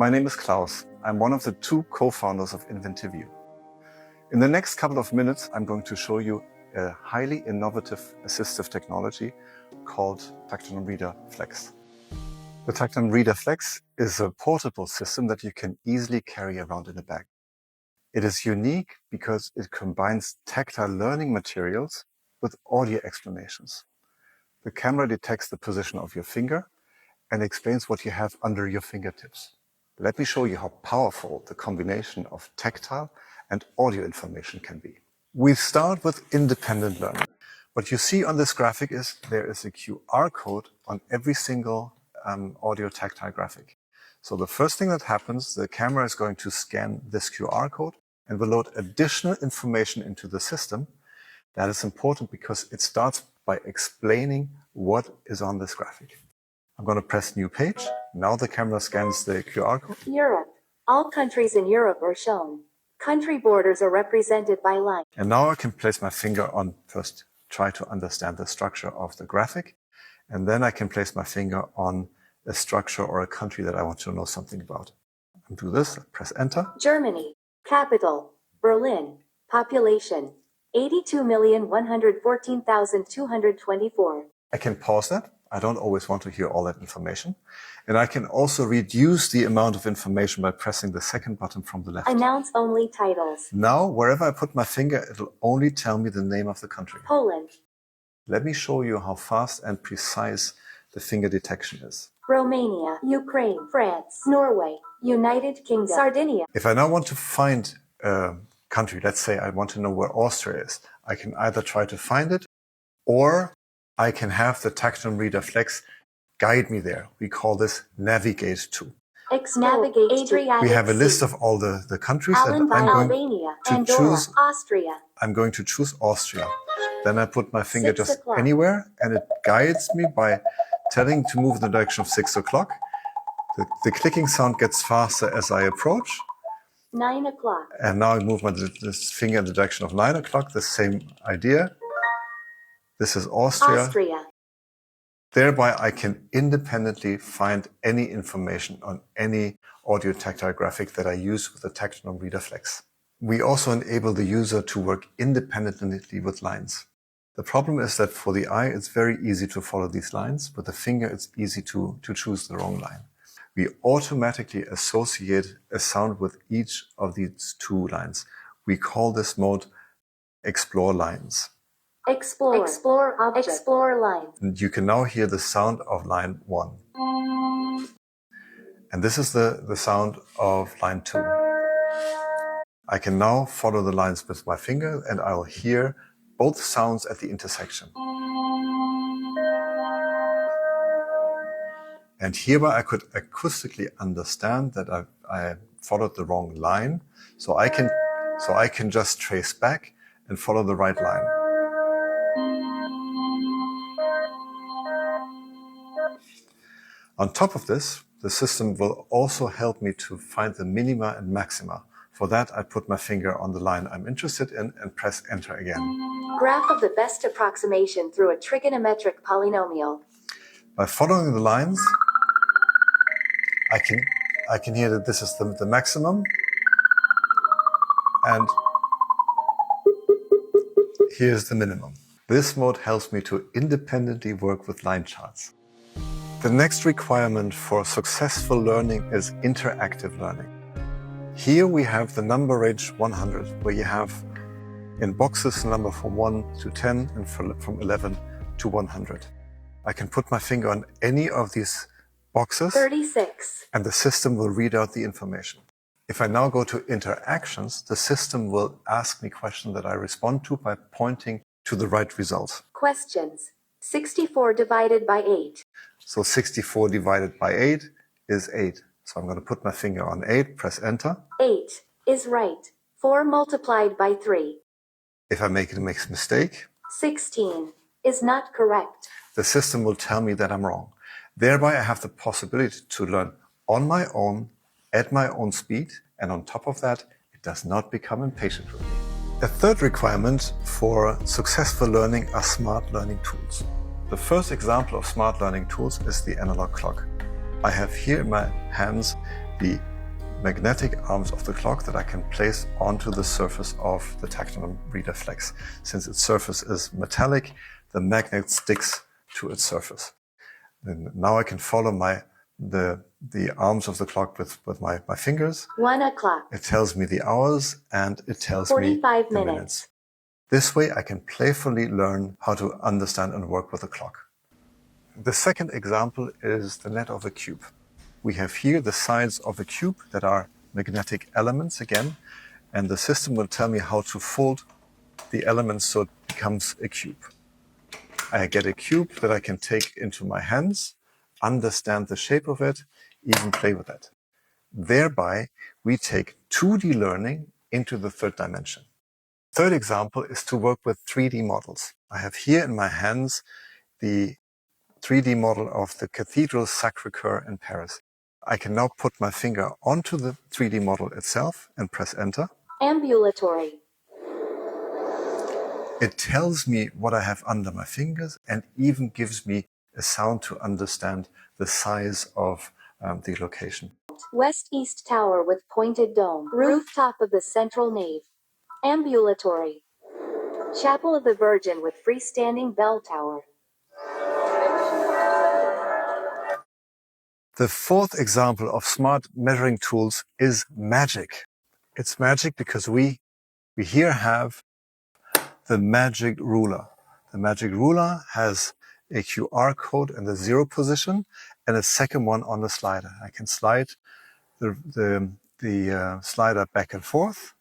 My name is Klaus. I'm one of the two co-founders of InventiveU. In the next couple of minutes, I'm going to show you a highly innovative assistive technology called Tactonom Reader Flex. The Tactonom Reader Flex is a portable system that you can easily carry around in a bag. It is unique because it combines tactile learning materials with audio explanations. The camera detects the position of your finger and explains what you have under your fingertips. Let me show you how powerful the combination of tactile and audio information can be. We start with independent learning. What you see on this graphic is there is a QR code on every single audio tactile graphic. So the first thing that happens, the camera is going to scan this QR code and will load additional information into the system. That is important because it starts by explaining what is on this graphic. I'm going to press new page. Now the camera scans the QR code. Europe. All countries in Europe are shown. Country borders are represented by lines. And now I can place my finger on, first try to understand the structure of the graphic. And then I can place my finger on a structure or a country that I want to know something about. I'll do this, press enter. Germany. Capital. Berlin. Population. 82,114,224. I can pause that. I don't always want to hear all that information. And I can also reduce the amount of information by pressing the second button from the left. Announce only titles. Now, wherever I put my finger, it'll only tell me the name of the country. Poland. Let me show you how fast and precise the finger detection is. Romania. Ukraine. France. Norway. United Kingdom. Sardinia. If I now want to find a country, let's say I want to know where Austria is, I can either try to find it or I can have the Tactonom Reader Flex guide me there. We call this Navigate To. Navigate Adriatic. We have a list of all the countries that I'm going Albania, to Andorra, choose. Austria. I'm going to choose Austria. Then I put my finger just anywhere and it guides me by telling to move in the direction of 6 o'clock. The clicking sound gets faster as I approach. 9 o'clock. And now I move this finger in the direction of 9 o'clock, the same idea. This is Austria. Thereby, I can independently find any information on any audio tactile graphic that I use with the Tactonom Reader Flex. We also enable the user to work independently with lines. The problem is that for the eye, it's very easy to follow these lines. With the finger, it's easy to choose the wrong line. We automatically associate a sound with each of these two lines. We call this mode Explore Lines. Explore line. And you can now hear the sound of line 1. And this is the sound of line 2. I can now follow the lines with my finger and I'll hear both sounds at the intersection. And hereby I could acoustically understand that I followed the wrong line. So I can just trace back and follow the right line. On top of this, the system will also help me to find the minima and maxima. For that, I put my finger on the line I'm interested in and press enter again. Graph of the best approximation through a trigonometric polynomial. By following the lines, I can hear that this is the maximum. And here's the minimum. This mode helps me to independently work with line charts. The next requirement for successful learning is interactive learning. Here we have the number range 100, where you have in boxes the number from 1 to 10 and from 11 to 100. I can put my finger on any of these boxes 36. And the system will read out the information. If I now go to interactions, the system will ask me questions that I respond to by pointing to the right results. Questions. 64 divided by 8. So 64 divided by 8 is 8. So I'm going to put my finger on 8, press enter. 8 is right. 4 multiplied by 3. If I make a mistake, 16 is not correct. The system will tell me that I'm wrong. Thereby I have the possibility to learn on my own, at my own speed, and on top of that, it does not become impatient with me. A third requirement for successful learning are smart learning tools. The first example of smart learning tools is the analog clock. I have here in my hands the magnetic arms of the clock that I can place onto the surface of the Tactonom Reader Flex. Since its surface is metallic, the magnet sticks to its surface. And now I can follow the arms of the clock with my fingers. 1 o'clock. It tells me the hours and it tells 45 me the minutes. minutes. This way I can playfully learn how to understand and work with a clock. The second example is the net of a cube. We have here the sides of a cube that are magnetic elements again, and the system will tell me how to fold the elements so it becomes a cube. I get a cube that I can take into my hands, understand the shape of it, even play with it. Thereby, we take 2D learning into the third dimension. Third example is to work with 3D models. I have here in my hands the 3D model of the Cathedral Sacré-Cœur in Paris. I can now put my finger onto the 3D model itself and press enter. Ambulatory. It tells me what I have under my fingers and even gives me a sound to understand the size of the location. West-east tower with pointed dome. Rooftop of the central nave. Ambulatory. Chapel of the Virgin with freestanding bell tower. The fourth example of smart measuring tools is magic. It's magic because we here have the magic ruler. The magic ruler has a QR code in the 0 position and a second one on the slider. I can slide the slider back and forth.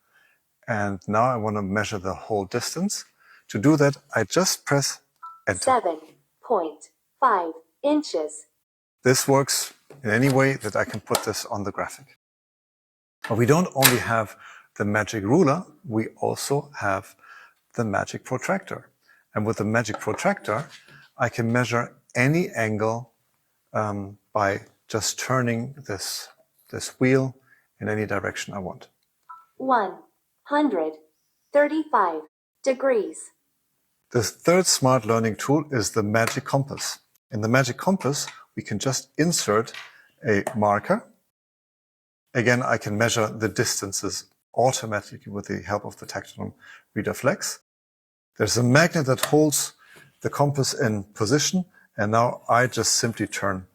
And now I want to measure the whole distance. To do that, I just press enter. 7.5 inches. This works in any way that I can put this on the graphic. But we don't only have the magic ruler, we also have the magic protractor. And with the magic protractor, I can measure any angle by just turning this wheel in any direction I want. 135 degrees. The third smart learning tool is the magic compass. In the magic compass, we can just insert a marker. Again, I can measure the distances automatically with the help of the Tactonom Reader Flex. There's a magnet that holds the compass in position, and now I just simply turn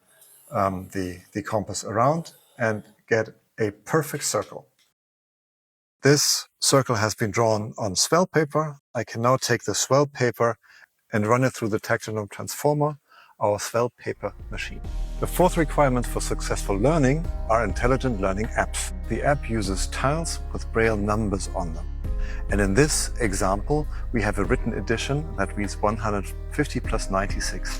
the compass around and get a perfect circle. This circle has been drawn on swell paper. I can now take the swell paper and run it through the Tactonom Transformer, our swell paper machine. The fourth requirement for successful learning are intelligent learning apps. The app uses tiles with Braille numbers on them. And in this example, we have a written edition that reads 150 plus 96.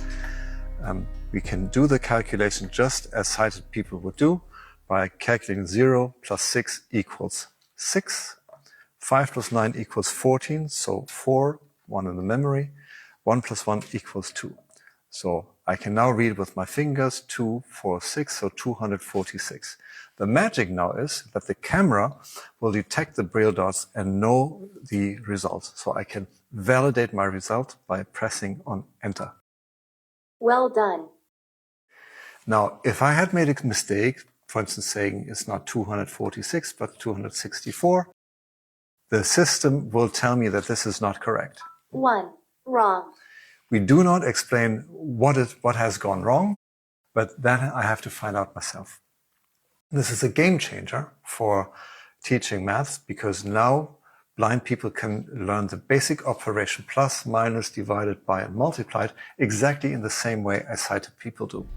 We can do the calculation just as sighted people would do by calculating 0 plus 6 equals 6. 5 plus 9 equals 14, so 4, 1 in the memory. 1 plus 1 equals 2. So I can now read with my fingers 2, 4, 6, so 246. The magic now is that the camera will detect the Braille dots and know the results. So I can validate my result by pressing on enter. Well done. Now, if I had made a mistake, for instance, saying it's not 246, but 264, the system will tell me that this is not correct. 1. Wrong. We do not explain what has gone wrong, but that I have to find out myself. This is a game changer for teaching maths because now blind people can learn the basic operation plus, minus, divided by, and multiplied exactly in the same way as sighted people do.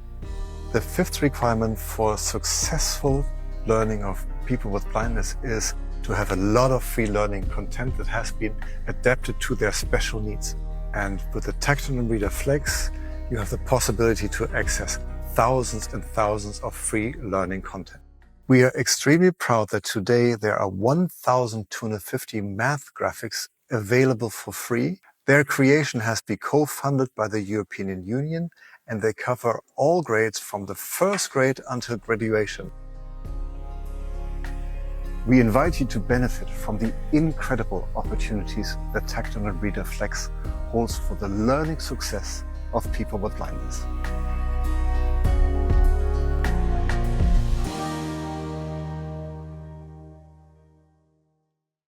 The fifth requirement for successful learning of people with blindness is to have a lot of free learning content that has been adapted to their special needs. And with the Tactonom Reader Flex, you have the possibility to access thousands and thousands of free learning content. We are extremely proud that today there are 1,250 math graphics available for free. Their creation has been co-funded by the European Union, and they cover all grades from the first grade until graduation. We invite you to benefit from the incredible opportunities that Tactonom Reader Flex holds for the learning success of people with blindness.